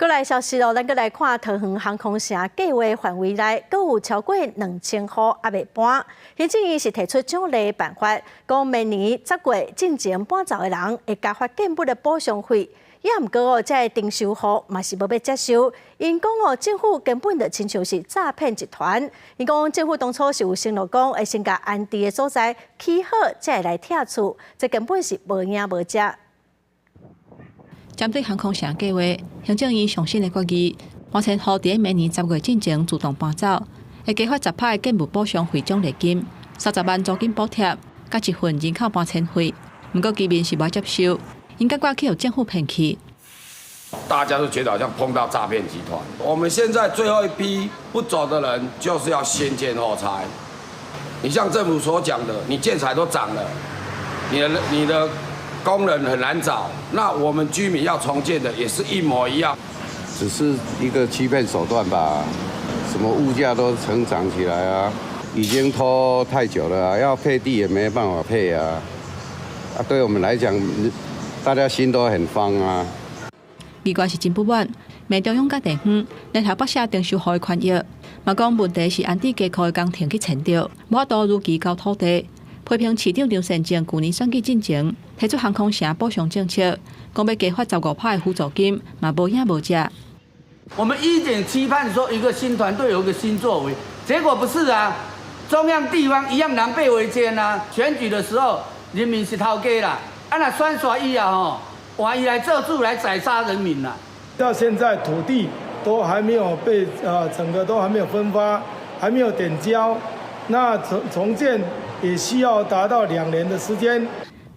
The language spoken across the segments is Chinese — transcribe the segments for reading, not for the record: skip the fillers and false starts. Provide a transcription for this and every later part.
过来消息咯，咱过来看桃园航空城计划范围内，阁有超过2000户还未搬。行政院是提出奖励办法，讲明年10月进前搬走的人会加发建补的补偿费。也毋过这定收户嘛是无要接受，因讲政府根本就亲像是诈骗集团。因讲政府当初是有承诺讲会先甲安置的所在起好，才会来拆厝，这根本是无影无只。针对航空城计划，行政院上新的决议，搬迁户伫明年10月进前自动搬走，会加发10%的建物补偿费奖励金、30万租金补贴，甲1份人口搬迁费。不过居民是无接受。因感觉去有政府骗去，大家都觉得好像碰到诈骗集团。我们现在最后一批不走的人，就是要先建后拆。你像政府所讲的，你建材都涨了，你的工人很难找，那我们居民要重建的也是一模一样。只是一个欺骗手段吧？什么物价都成长起来啊，已经拖太久了啊，要配地也没办法配啊。对我们来讲。大家心都很慌啊！议员是真不满，骂中央甲地方联合北下定收户的权益，嘛讲问题是安置机构的工程去牵着，无法度如期交土地。批评市长张善政去年选举进前提出航空城补偿政策，讲要加发15%的辅助金，嘛无影无只。我们一点期盼说一个新团队有一个新作为，结果不是啊，中央地方一样狼狈为奸啊！选举的时候，人民是头家啦。那宣传伊啊吼，换伊来做主来宰杀人民啦。到现在土地都还没有被整个都还没有分发，还没有点交，那重建也需要达到2年的时间。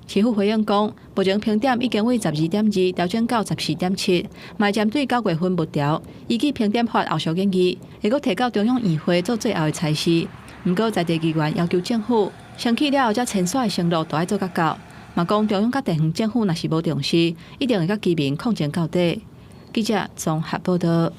市府回应讲，目前评点已经为12.2调整到14.7，嘛针对9月份目标，依据评点法后续建议，会阁提到中央议会做最后的裁示。不过在地议员要求政府升起了后才签署的承诺，都要做甲到。嘛讲中央甲地方政府若是无重视，一定会甲居民抗争到底。记者综合报道。